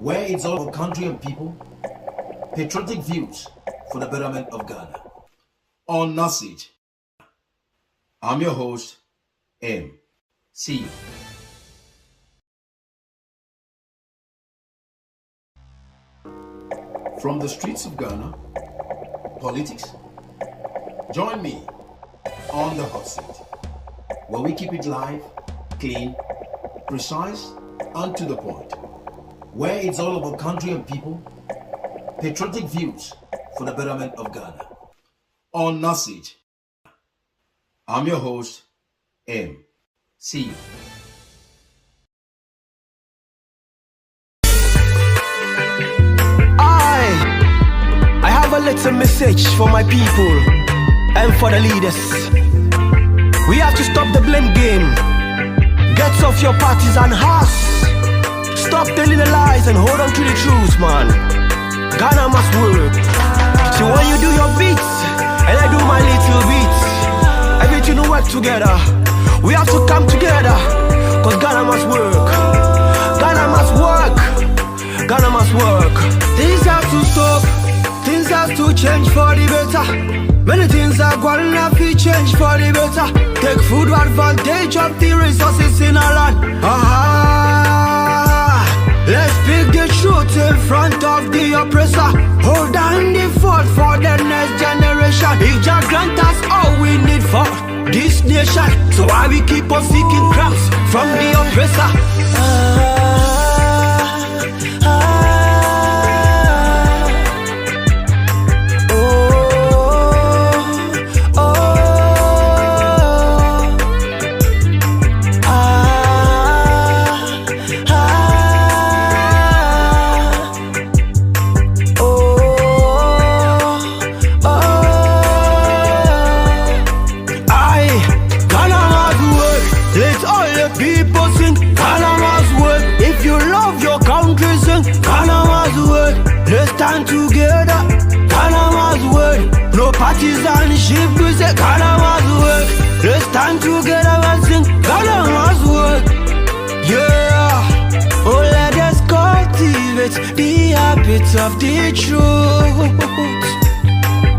where it's all about country and people, patriotic views for the betterment of Ghana. On Message, I'm your host, Eamn. See you. From the streets of Ghana, politics, join me on the hot seat, where we keep it live, clean, precise, and to the point, where it's all about country and people, patriotic views for the betterment of Ghana. On Message, I'm your host, Eamn. See you. I have a little message for my people and for the leaders. We have to stop the blame game. Get off your partisan horse. Stop telling the lies and hold on to the truth, man. Ghana must work. So when you do your beats and I do my little beats, everything will work together. We have to come together, cause Ghana must work. Ghana must work. Ghana must work. Things have to stop. Things have to change for the better. Many things are going to be changed for the better. Take full advantage of the resources in our land. Let's speak the truth in front of the oppressor. Hold down the fort for the next generation. If Jah grant us all we need for this nation, so why we keep on seeking crumbs from the oppressor? Stand together, Ghana must work. No partisanship, we say Ghana must work. Let's stand together and sing Ghana must work. Yeah, oh let us cultivate the habits of the truth,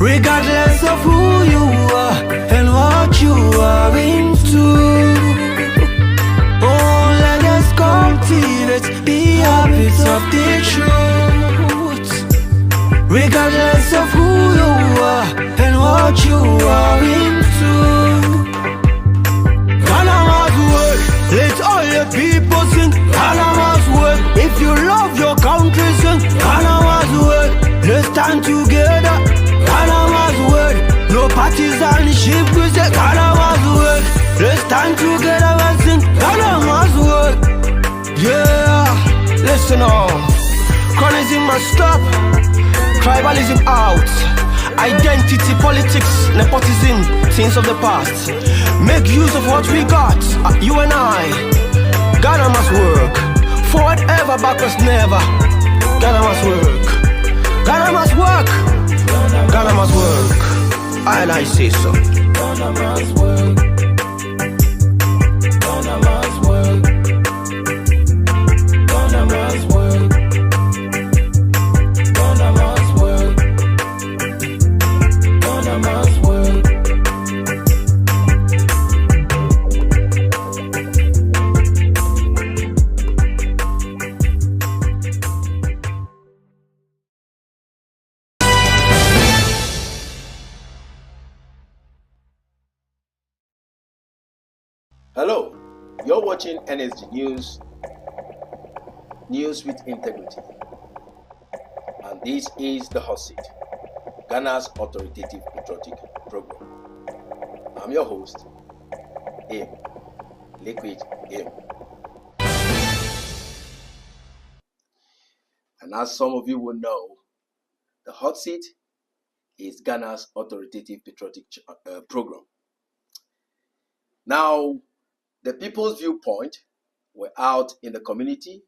regardless of who you are and what you are into. Oh let us cultivate the habits of the truth, regardless of who you are and what you are into. Ghana must work. Let all your people sing Ghana must work. If you love your country, sing Ghana must work. Let's stand together, Ghana must work. No partisanship, we say Ghana must work. Let's stand together and sing Ghana must work. Yeah, listen on. Chronism must stop. Tribalism out. Identity politics, nepotism, things of the past. Make use of what we got, you and I. Ghana must work. Forward ever, backwards never. Ghana must work. Ghana must work. Ghana must work. And I say so. Ghana must work. Ghana must work. Ghana must work. Ghana must work. Ghana must work. Hello, you're watching NSG News, News with Integrity. And this is the Hot Seat, Ghana's authoritative patriotic program. I'm your host, Eamn, Liquid Eamn. And as some of you will know, the Hot Seat is Ghana's authoritative patriotic program. Now, the People's Viewpoint were out in the community,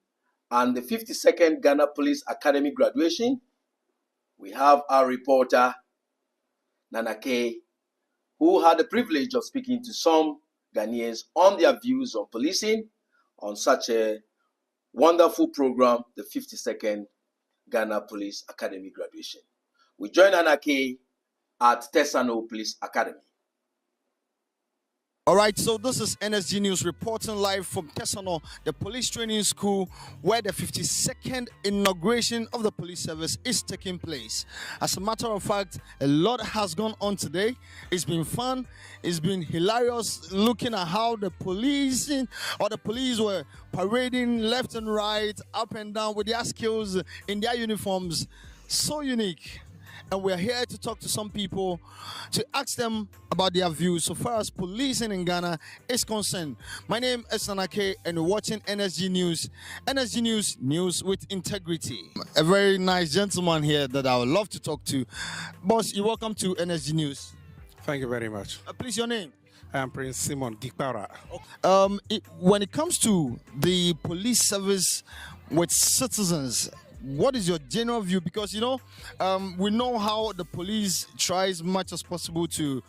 and the 52nd Ghana Police Academy graduation, we have our reporter, Nana K, who had the privilege of speaking to some Ghanaians on their views on policing on such a wonderful program, the 52nd Ghana Police Academy graduation. We join Anake at Tesano Police Academy. All right, so this is NSG News reporting live from Tesano, the police training school, where the 52nd inauguration of the police service is taking place. As a matter of fact, a lot has gone on today. It's been fun. It's been hilarious looking at how the police were parading left and right, up and down with their skills in their uniforms. So unique. And we're here to talk to some people to ask them about their views so far as policing in Ghana is concerned. My name is Anake and you're watching NSG News. NSG News, news with integrity. A very nice gentleman here that I would love to talk to. Boss, you're welcome to NSG News. Thank you very much. Please, your name? I am Prince Simon Gikpara. When it comes to the police service with citizens, what is your general view? Because, we know how the police tries much as possible to,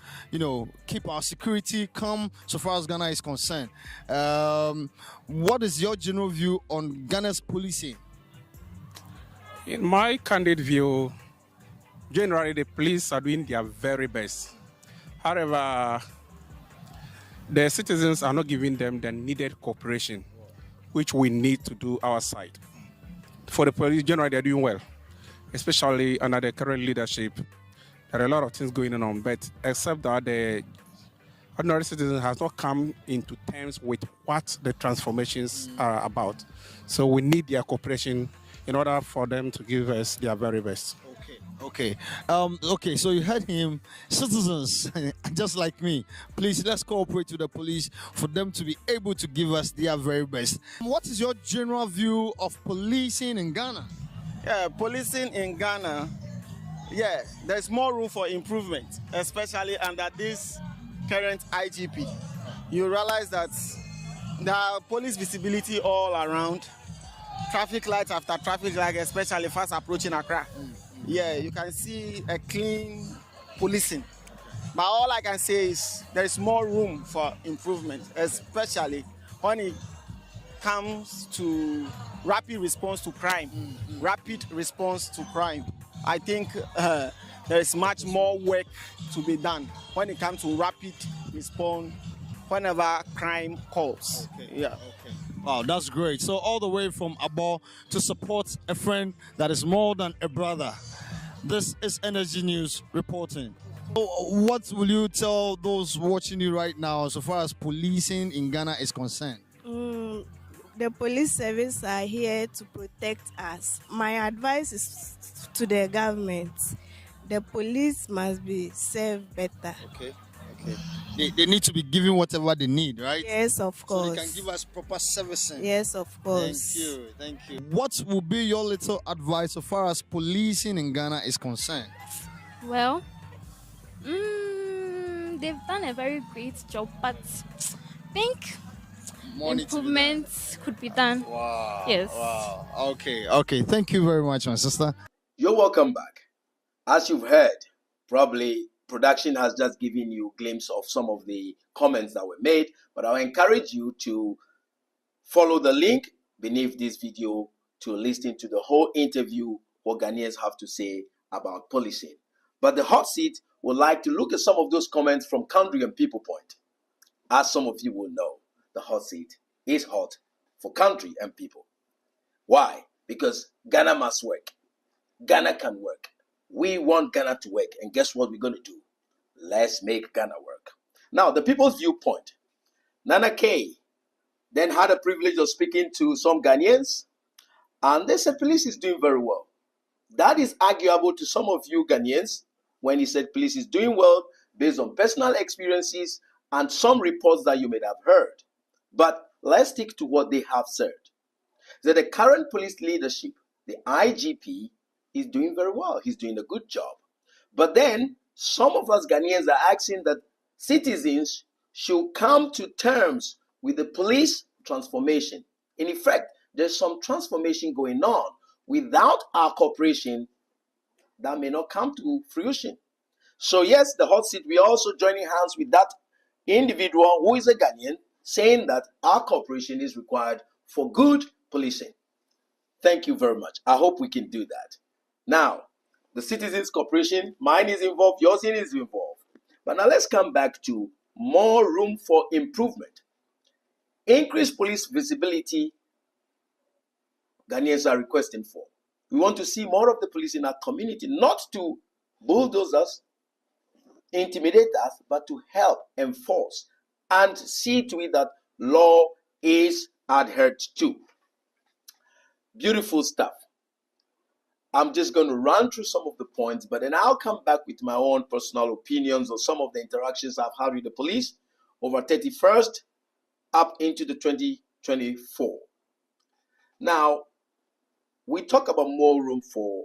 keep our security calm so far as Ghana is concerned. What is your general view on Ghana's policing? In my candid view, generally the police are doing their very best. However, the citizens are not giving them the needed cooperation, which we need to do our side. For the police, generally, they're doing well, especially under the current leadership. There are a lot of things going on, but except that the ordinary citizen has not come into terms with what the transformations are about. So we need their cooperation in order for them to give us their very best. Okay. So you heard him. Citizens, just like me, please let's cooperate with the police for them to be able to give us their very best. What is your general view of policing in Ghana? Yeah, policing in Ghana, there's more room for improvement, especially under this current IGP. You realize that there are police visibility all around, traffic light after traffic light, especially fast approaching Accra. Yeah, you can see a clean policing. But all I can say is there is more room for improvement, especially when it comes to rapid response to crime. Rapid response to crime. I think there is much more work to be done when it comes to rapid response whenever crime calls. Wow, that's great. So all the way from Abo to support a friend that is more than a brother. This is NSG News reporting. So what will you tell those watching you right now so far as policing in Ghana is concerned? The police service are here to protect us. My advice is to the government. The police must be served better. Okay. They need to be given whatever they need, right? Yes, of course. So they can give us proper servicing. Yes, of course. Thank you. What will be your little advice so far as policing in Ghana is concerned? Well, they've done a very great job, but I think improvements could be done. Wow. Yes. Wow. Okay. Thank you very much, my sister. You're welcome back. As you've heard, probably production has just given you a glimpse of some of the comments that were made, but I'll encourage you to follow the link beneath this video to listen to the whole interview, what Ghanaians have to say about policing. But the hot seat would like to look at some of those comments from Country and People Point. As some of you will know, the hot seat is hot for Country and People. Why? Because Ghana must work. Ghana can work. We want Ghana to work, and guess what we're going to do? Let's make Ghana work. Now, the People's Viewpoint. Nana K then had the privilege of speaking to some Ghanaians, and they said police is doing very well. That is arguable to some of you Ghanaians when he said police is doing well based on personal experiences and some reports that you may have heard. But let's stick to what they have said. That the current police leadership, the IGP, is doing very well. He's doing a good job. But then some of us Ghanaians are asking that citizens should come to terms with the police transformation. In effect, there's some transformation going on. Without our cooperation, that may not come to fruition. So yes, the hot seat, we are also joining hands with that individual who is a Ghanaian, saying that our cooperation is required for good policing. Thank you very much. I hope we can do that. Now, the Citizens Corporation, mine is involved, yours is involved. But now let's come back to more room for improvement. Increased police visibility, Ghanaians are requesting for. We want to see more of the police in our community, not to bulldoze us, intimidate us, but to help enforce and see to it that law is adhered to. Beautiful stuff. I'm just going to run through some of the points, but then I'll come back with my own personal opinions on some of the interactions I've had with the police over 31st up into the 2024. Now, we talk about more room for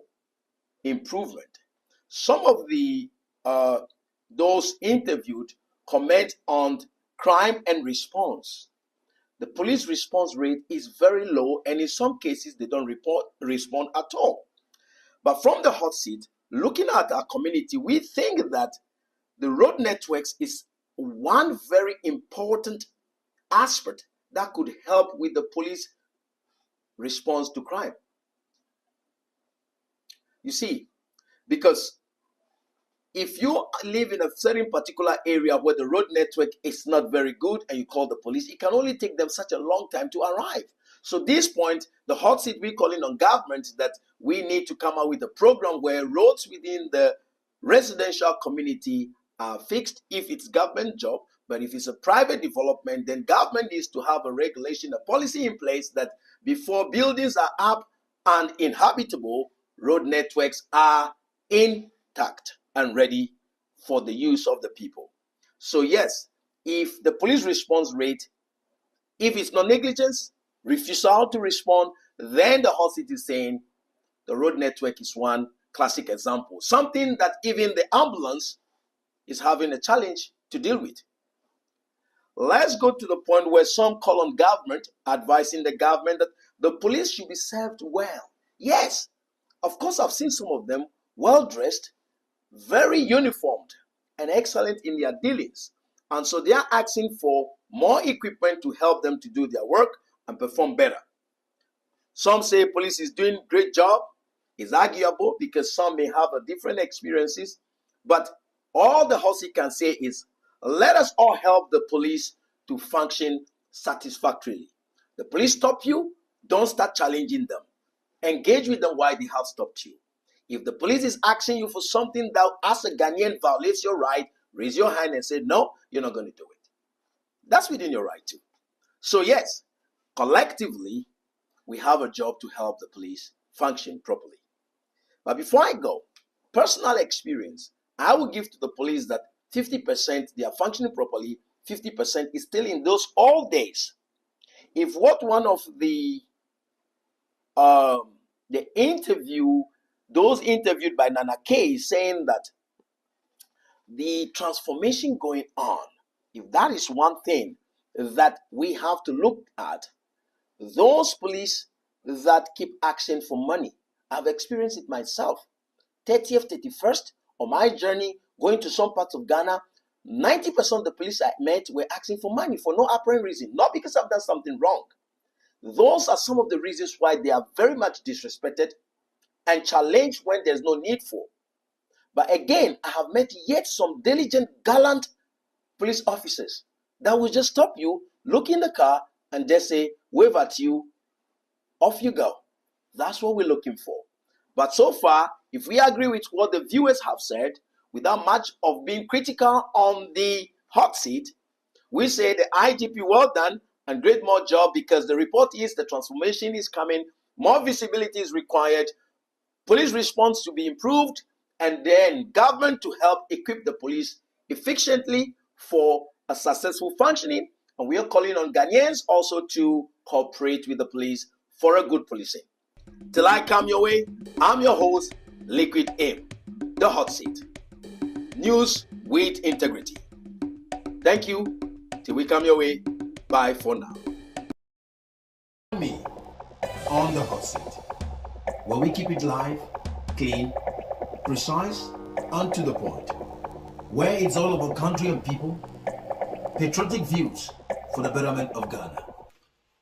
improvement. Some of the those interviewed comment on crime and response. The police response rate is very low, and in some cases, they don't respond at all. But from the hot seat, looking at our community, we think that the road networks is one very important aspect that could help with the police response to crime. You see, because if you live in a certain particular area where the road network is not very good and you call the police, it can only take them such a long time to arrive. So this point, the hot seat we're calling on government that we need to come out with a program where roads within the residential community are fixed if it's government job. But if it's a private development, then government needs to have a regulation, a policy in place that before buildings are up and inhabitable, road networks are intact and ready for the use of the people. So yes, if the police response rate, if it's not negligence, refusal to respond, then the hot seat is saying the road network is one classic example. Something that even the ambulance is having a challenge to deal with. Let's go to the point where some call on government, advising the government that the police should be served well. Yes, of course, I've seen some of them well-dressed, very uniformed, and excellent in their dealings. And so they are asking for more equipment to help them to do their work and perform better. Some say police is doing a great job. It's arguable because some may have a different experiences. But all the hot seat can say is, let us all help the police to function satisfactorily. The police stop you, don't start challenging them. Engage with them why they have stopped you. If the police is asking you for something that as a Ghanaian violates your right, raise your hand and say, no, you're not going to do it. That's within your right too. So yes, collectively, we have a job to help the police function properly. But before I go, personal experience, I will give to the police that 50% they are functioning properly, 50% is still in those old days. If what one of the interview, those interviewed by Nana K is saying that the transformation going on, if that is one thing that we have to look at, those police that keep asking for money, I've experienced it myself. 30th, 31st, on my journey going to some parts of Ghana, 90% of the police I met were asking for money for no apparent reason, not because I've done something wrong. Those are some of the reasons why they are very much disrespected and challenged when there's no need for. But again, I have met yet some diligent, gallant police officers that will just stop you, look in the car, and just say, wave at you, off you go. That's what we're looking for. But so far, if we agree with what the viewers have said, without much of being critical on the hot seat, we say the IGP, well done and great more job, because the report is the transformation is coming, more visibility is required, police response to be improved, and then government to help equip the police efficiently for a successful functioning. And we are calling on Ghanaians also to cooperate with the police for a good policing. Till I come your way, I'm your host, Liquid Eamn, the hot seat. News with integrity. Thank you. Till we come your way, bye for now. Me on the hot seat, where we keep it live, clean, precise, and to the point. Where it's all about country and people, patriotic views for the betterment of Ghana.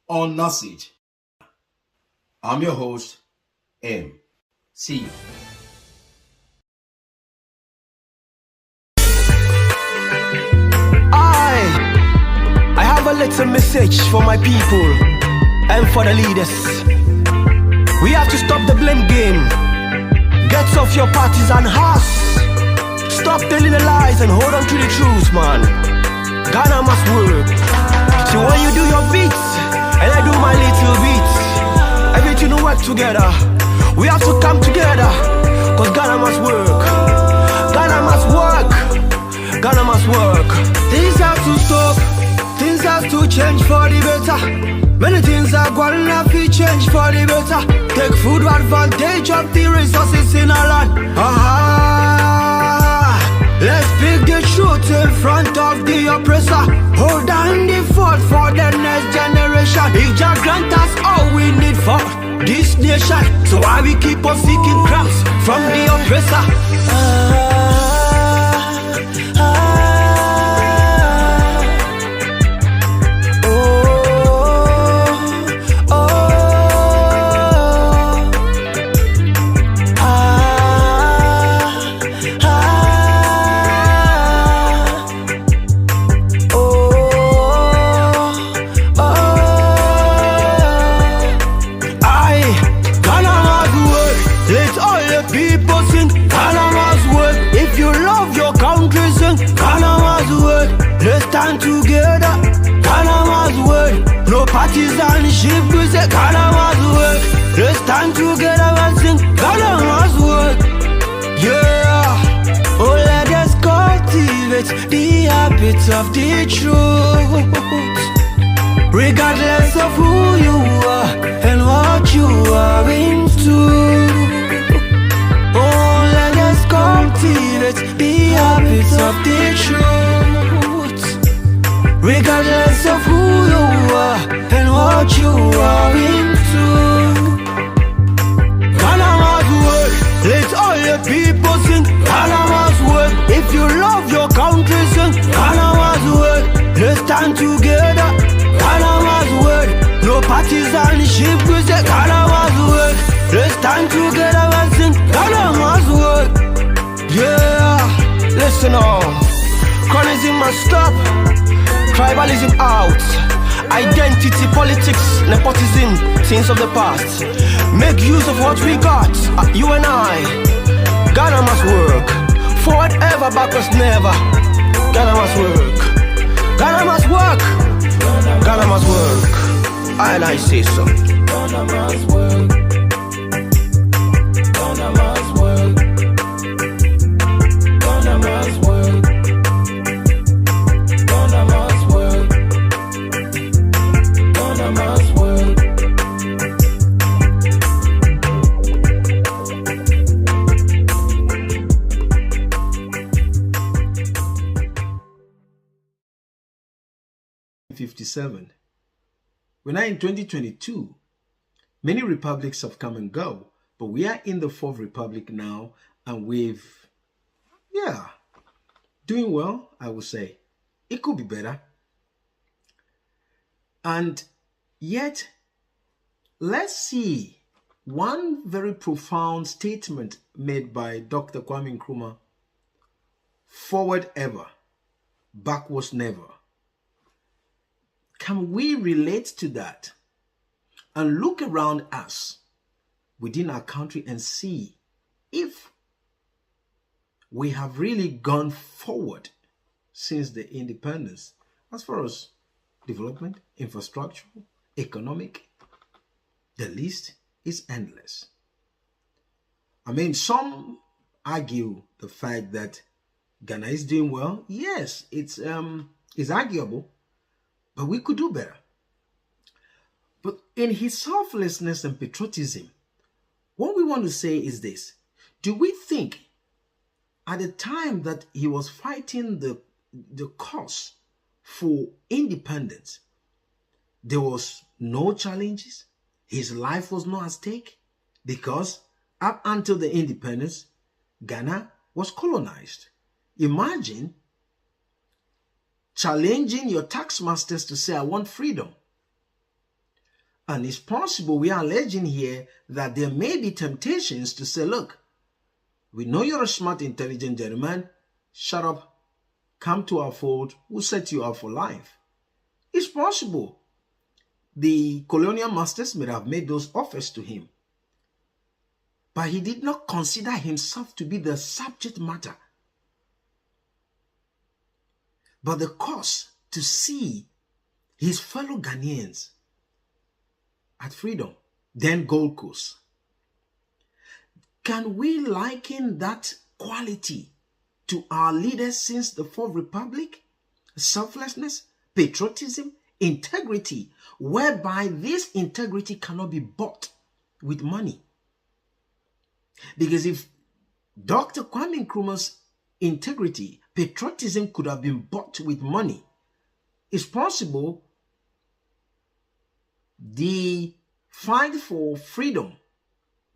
On Nasij, I'm your host, Eamn. See you. I have a little message for my people and for the leaders. We have to stop the blame game. Get off your partisan horse. Stop telling the lies and hold on to the truth, man. Ghana must work. So when you do your beats and I do my little beats, everything will work together. We have to come together, cause Ghana must work. Ghana must work. Ghana must work. Things have to stop. Things have to change for the better. Many things are going to have to change for the better. Take full advantage of the resources in our land. Let's speak the truth in front of the oppressor. Hold down the fort for the next generation. If Jah grant us all we need for this nation, so why we keep on seeking crumbs from the oppressor? Stand together, Ghana must work. No partisanship, we say Ghana must work. Let's stand together and sing Ghana must work. Yeah, oh let us cultivate the habits of the truth, regardless of who you are and what you are into. Oh let us cultivate the habits of the truth, regardless of who you are and what you are into. Ghana must work. Let all your people sing Ghana must work. If you love your country, sing Ghana must work. Let's stand together, Ghana must work. No partisanship, we say Ghana must work. Let's stand together and sing Ghana must work. Yeah, listen on. Chronism must stop. Tribalism out. Identity politics, nepotism, things of the past. Make use of what we got, you and I. Ghana must work. Forward ever, backwards never. Ghana must work. Ghana must work. Ghana must work. And I say so. Ghana must work. Ghana must work. Ghana must work. Ghana must work. Ghana must work. 57. We're now in 2022. Many republics have come and go, but we are in the fourth republic now, and doing well, I would say. It could be better. And yet, let's see one very profound statement made by Dr. Kwame Nkrumah. Forward ever, backwards never. Can we relate to that and look around us within our country and see if we have really gone forward since the independence as far as development, infrastructure, economic? The list is endless. I mean, some argue the fact that Ghana is doing well. Yes, it's arguable, but we could do better. But in his selflessness and patriotism, what we want to say is this. Do we think at the time that he was fighting the cause for independence, there was no challenges? His life was not at stake? Because up until the independence, Ghana was colonized. Imagine challenging your tax masters to say, I want freedom. And it's possible, we are alleging here, that there may be temptations to say, look, we know you're a smart, intelligent gentleman. Shut up. Come to our fold. We'll set you up for life. It's possible the colonial masters may have made those offers to him. But he did not consider himself to be the subject matter, but the cause to see his fellow Ghanaians at freedom, then Gold Coast. Can we liken that quality to our leaders since the Fourth Republic? Selflessness, patriotism, integrity, whereby this integrity cannot be bought with money. Because if Dr. Kwame Nkrumah's integrity, patriotism could have been bought with money, it's possible the fight for freedom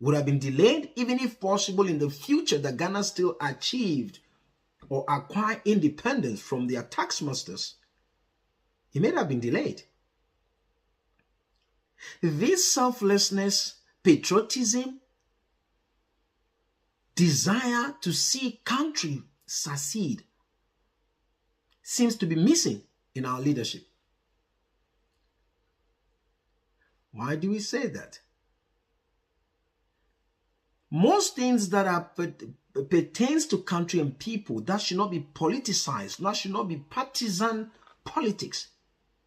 would have been delayed, even if possible in the future that Ghana still achieved or acquired independence from their taxmasters. It may have been delayed. This selflessness, patriotism, desire to see country succeed seems to be missing in our leadership. Why do we say that? Most things that are pertains to country and people, that should not be politicized, that should not be partisan politics,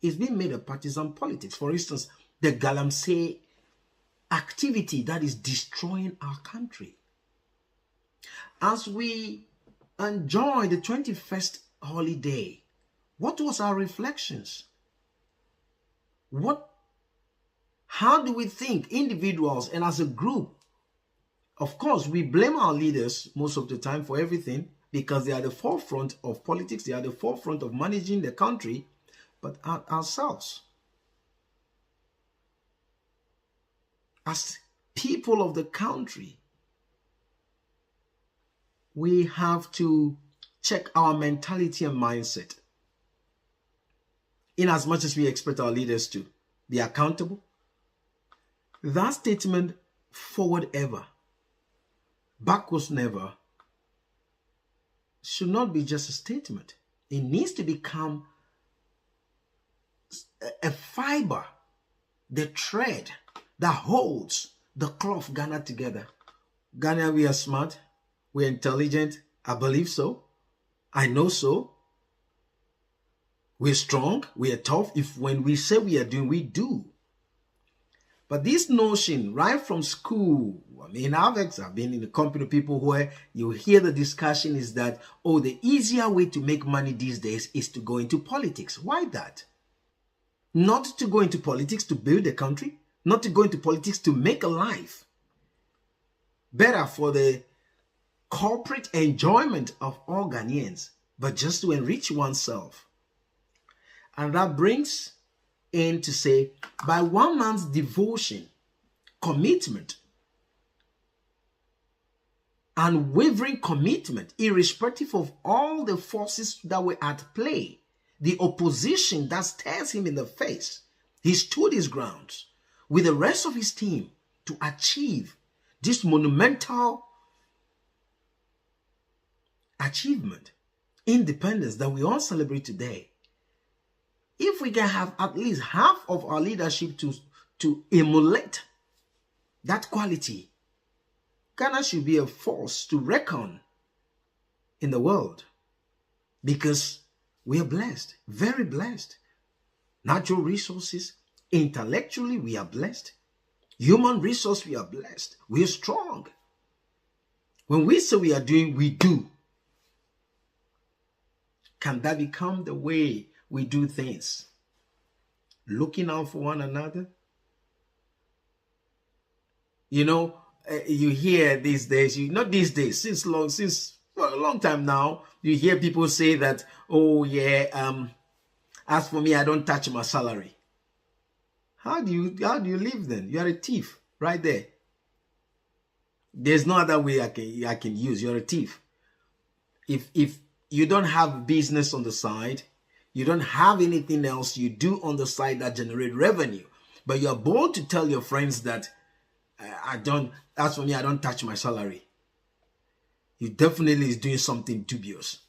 is being made a partisan politics. For instance, the Galamsey activity that is destroying our country. As we enjoy the 21st holiday, what was our reflections? How do we think, individuals and as a group? Of course, we blame our leaders most of the time for everything because they are the forefront of politics, they are the forefront of managing the country, but ourselves, as people of the country, we have to check our mentality and mindset. In as much as we expect our leaders to be accountable, that statement, forward ever, backwards never, should not be just a statement. It needs to become a fiber, the thread that holds the cloth Ghana together. Ghana, we are smart, we're intelligent, I believe so, I know so. We're strong, we are tough. If when we say we are doing, we do. But this notion, right from school, I mean, I've been in the company of people where you hear the discussion is that, oh, the easier way to make money these days is to go into politics. Why that? Not to go into politics to build a country, not to go into politics to make a life. Better for the corporate enjoyment of all Ghanaians, but just to enrich oneself. And that brings in to say, by one man's devotion, commitment, unwavering commitment, irrespective of all the forces that were at play, the opposition that stares him in the face, he stood his ground with the rest of his team to achieve this monumental achievement, independence that we all celebrate today. If we can have at least half of our leadership to emulate that quality, Ghana should be a force to reckon in the world, because we are blessed, very blessed. Natural resources, intellectually we are blessed. Human resource, we are blessed. We are strong. When we say we are doing, we do. Can that become the way we do things? Looking out for one another? You know, you hear these days, not these days, since a long time now, you hear people say that, oh yeah, as for me, I don't touch my salary. How do you live then? You are a thief right there. There's no other way I can use. You're a thief. If you don't have business on the side, you don't have anything else you do on the side that generate revenue, but you're bold to tell your friends that as for me, I don't touch my salary. You definitely is doing something dubious.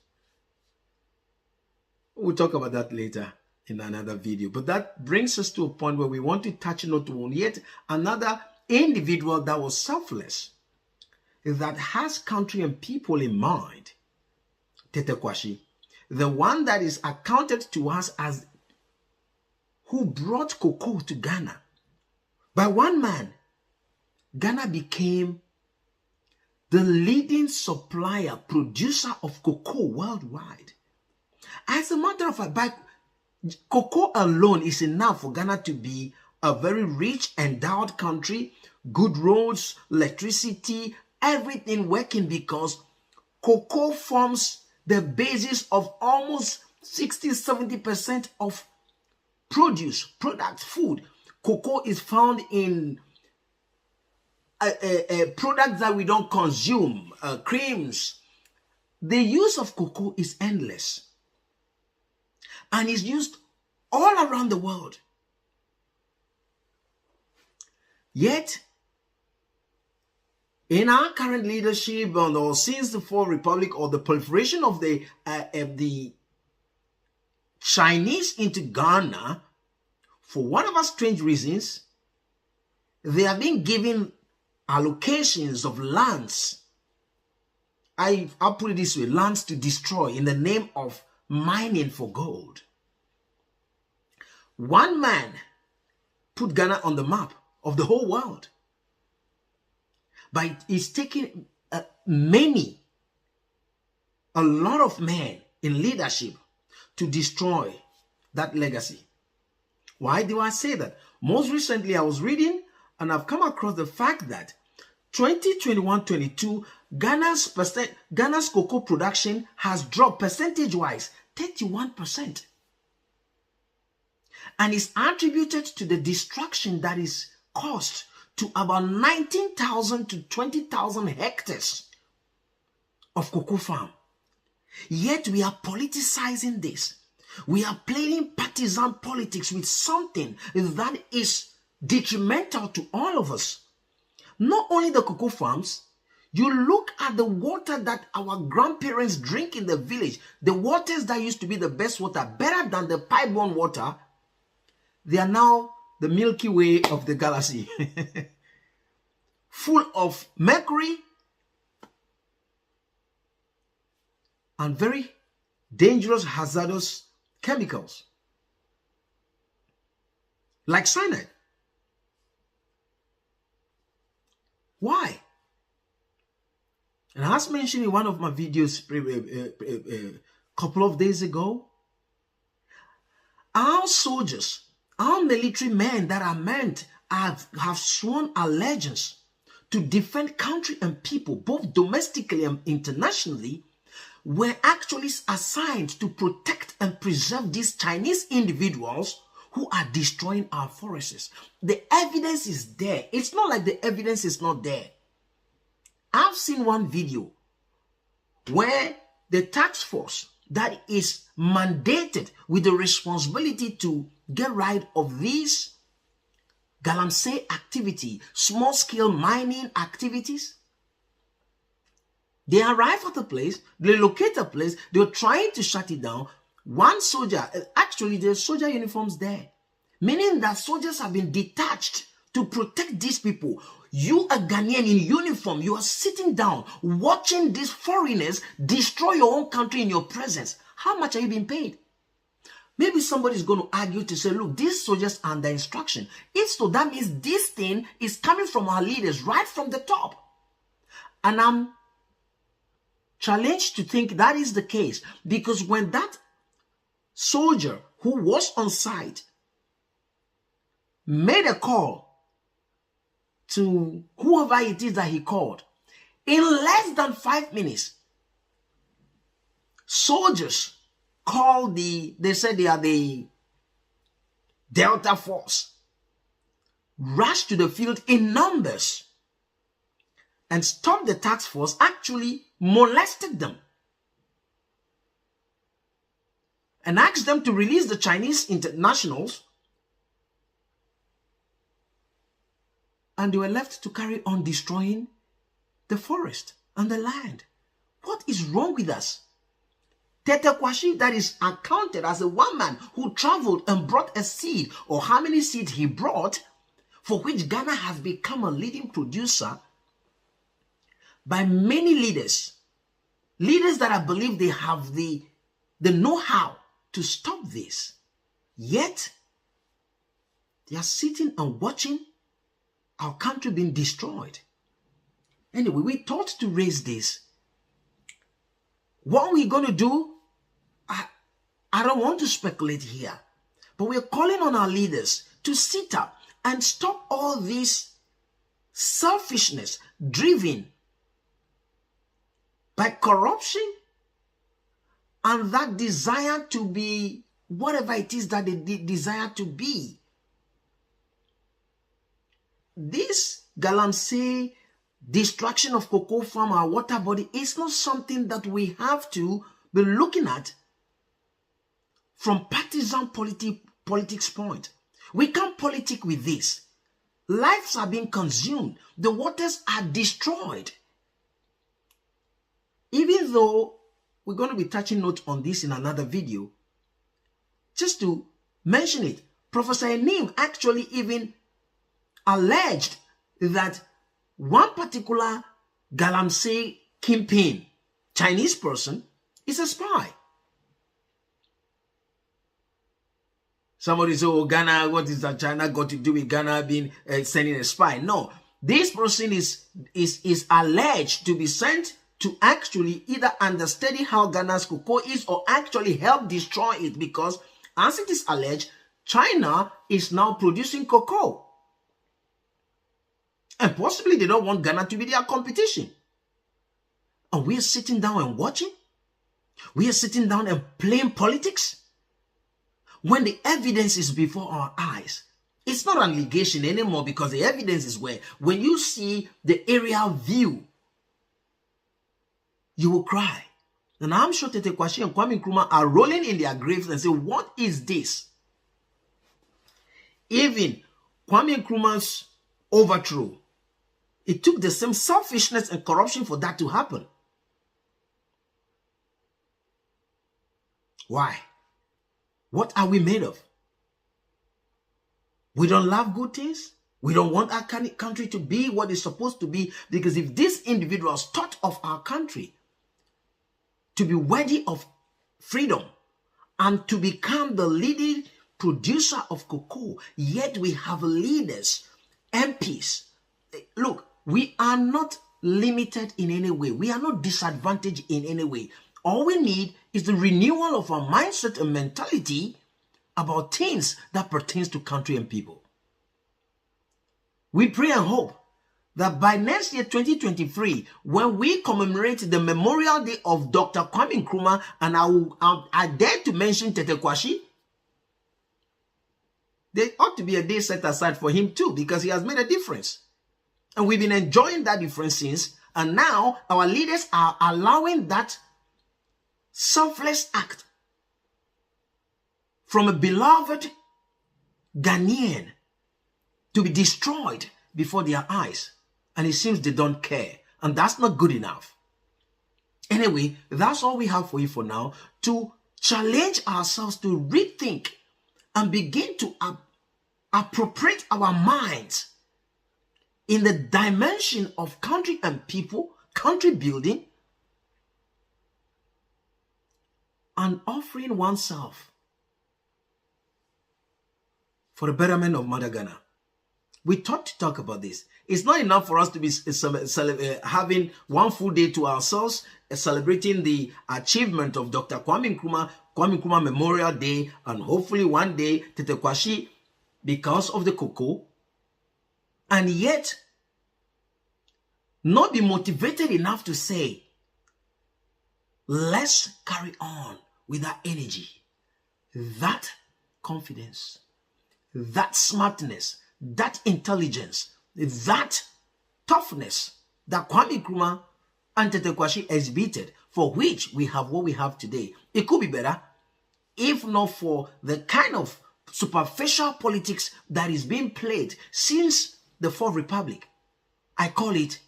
We'll talk about that later in another video. But that brings us to a point where we want to touch not on yet another individual that was selfless, that has country and people in mind. Tete Kwashi, the one that is accounted to us as who brought cocoa to Ghana. By one man, Ghana became the leading supplier, producer of cocoa worldwide. As a matter of fact, cocoa alone is enough for Ghana to be a very rich, endowed country, good roads, electricity, everything working, because cocoa forms the basis of almost 60-70% of products, food. Cocoa is found in products that we don't consume, creams. The use of cocoa is endless and is used all around the world. Yet, in our current leadership, or since the Fourth Republic, or the proliferation of the Chinese into Ghana, for whatever strange reasons, they are being given allocations of lands. I'll put it this way: lands to destroy in the name of mining for gold. One man put Ghana on the map of the whole world, but it's taking a lot of men in leadership to destroy that legacy. Why do I say that? Most recently, I was reading and I've come across the fact that 2021-22, Ghana's cocoa production has dropped percentage-wise 31%. And is attributed to the destruction that is caused to about 19,000 to 20,000 hectares of cocoa farm. Yet we are politicizing this. We are playing partisan politics with something that is detrimental to all of us. Not only the cocoa farms, you look at the water that our grandparents drink in the village, the waters that used to be the best water, better than the pipe-borne water, they are now the Milky Way of the galaxy, full of mercury and very dangerous, hazardous chemicals like cyanide. Why? And as mentioned in one of my videos a couple of days ago, our soldiers, our military men that are meant have sworn allegiance to defend country and people, both domestically and internationally, were actually assigned to protect and preserve these Chinese individuals who are destroying our forests. The evidence is there. It's not like the evidence is not there. I've seen one video where the task force that is mandated with the responsibility to get rid of these galamsey activity, small-scale mining activities, they arrive at the place, they locate a place, they're trying to shut it down. One soldier, actually there's soldier uniforms there, meaning that soldiers have been detached to protect these people. You, a Ghanaian in uniform, you are sitting down watching these foreigners destroy your own country in your presence. How much are you being paid? Maybe somebody is going to argue to say, look, these soldiers are under instruction. If so, that means this thing is coming from our leaders right from the top. And I'm challenged to think that is the case, because when that soldier who was on site made a call to whoever it is that he called, in less than 5 minutes, soldiers called they said they are the Delta Force, rushed to the field in numbers and stopped the task force, actually molested them and asked them to release the Chinese internationals and they were left to carry on destroying the forest and the land. What is wrong with us? Tete Kwashi, that is accounted as a one man who traveled and brought a seed, or how many seeds he brought, for which Ghana has become a leading producer by many leaders that I believe they have the know-how to stop this. Yet, they are sitting and watching our country being destroyed. Anyway, we thought to raise this. What are we going to do? I don't want to speculate here, but we're calling on our leaders to sit up and stop all this selfishness driven by corruption and that desire to be whatever it is that they desire to be. This galamsey destruction of cocoa farm, our water body, is not something that we have to be looking at from partisan politics point. We can't politic with this. Lives are being consumed. The waters are destroyed. Even though we're going to be touching note on this in another video, just to mention it, Professor Eamn actually even alleged that one particular galamsey kingpin, Chinese person, is a spy. Somebody said, oh, Ghana, what is that China got to do with Ghana being sending a spy? No, this person is alleged to be sent to actually either understudy how Ghana's cocoa is or actually help destroy it, because as it is alleged, China is now producing cocoa. And possibly they don't want Ghana to be their competition. And we are sitting down and watching. We are sitting down and playing politics. When the evidence is before our eyes, it's not an allegation anymore, because the evidence is where, when you see the aerial view, you will cry. And I'm sure Tete Kwashi and Kwame Nkrumah are rolling in their graves and say, what is this? Even Kwame Nkrumah's overthrow, it took the same selfishness and corruption for that to happen. Why? What are we made of? We don't love good things. We don't want our country to be what it's supposed to be, because if these individuals thought of our country to be worthy of freedom and to become the leading producer of cocoa, yet we have leaders, MPs. Look, we are not limited in any way. We are not disadvantaged in any way. All we need is the renewal of our mindset and mentality about things that pertains to country and people. We pray and hope that by next year, 2023, when we commemorate the Memorial Day of Dr. Kwame Nkrumah, and I dare to mention Tete Kwashi, there ought to be a day set aside for him too, because he has made a difference. And we've been enjoying that difference since, and now our leaders are allowing that selfless act from a beloved Ghanaian to be destroyed before their eyes. And it seems they don't care. And that's not good enough. Anyway, that's all we have for you for now, to challenge ourselves to rethink and begin to appropriate our minds in the dimension of country and people, country building, and offering oneself for the betterment of Mother Ghana. We thought to talk about this. It's not enough for us to be having one full day to ourselves, celebrating the achievement of Dr. Kwame Nkrumah Memorial Day, and hopefully one day Tete Kwashi, because of the cocoa, and yet not be motivated enough to say, let's carry on with that energy, that confidence, that smartness, that intelligence, that toughness that Kwame Nkrumah and Tete Kwashi exhibited, for which we have what we have today. It could be better if not for the kind of superficial politics that is being played since the Fourth Republic. I call it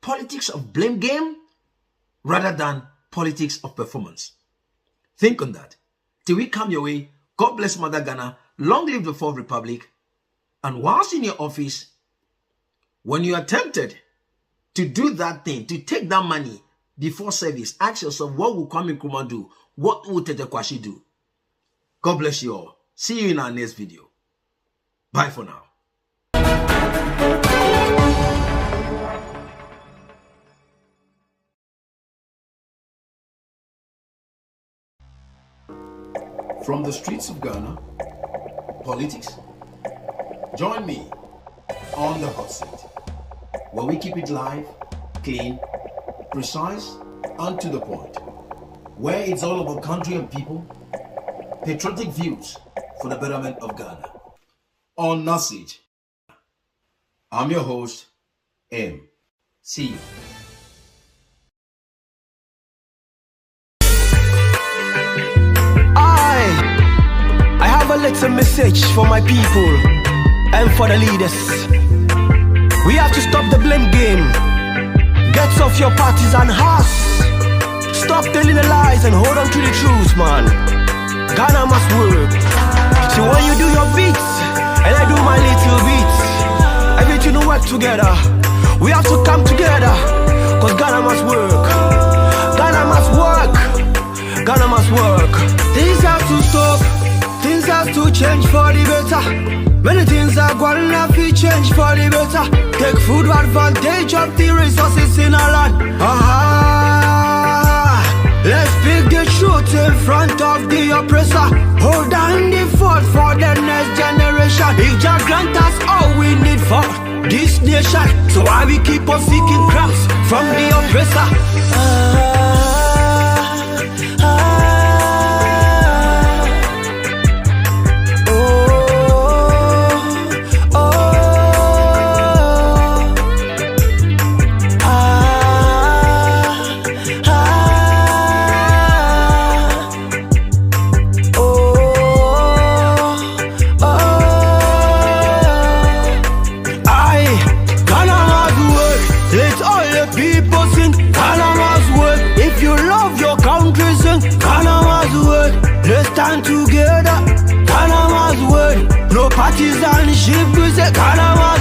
politics of blame game rather than politics of performance. Think on that. Till we come your way, God bless Mother Ghana, long live the Fourth Republic. And whilst in your office, when you are tempted to do that thing, to take that money before service, ask yourself, what will Kwame Nkrumah do? What will Tete Kwashi do? God bless you all. See you in our next video. Bye for now. From the streets of Ghana, politics, join me on the hot seat, where we keep it live, clean, precise, and to the point, where it's all about country and people, patriotic views for the betterment of Ghana. On Message, I'm your host, Eamn. See you. I have a little message for my people and for the leaders. We have to stop the blame game. Get off your partisan horse. Stop telling the lies and hold on to the truth, man. Ghana must work. So when you do your beats and I do my little beats, everything will work together. We have to come together, cause Ghana must work. Ghana must work. Ghana must work. Things have to stop. Things have to change for the better. Many things are going to be changed for the better. Take full advantage of the resources in our land. Let's speak the truth in front of the oppressor. Hold down the fort for the next generation. If Jah grant us all we need for this nation, so why we keep on seeking crumbs from the oppressor? Stand together, Ghana must work. No partisanship, we say Ghana must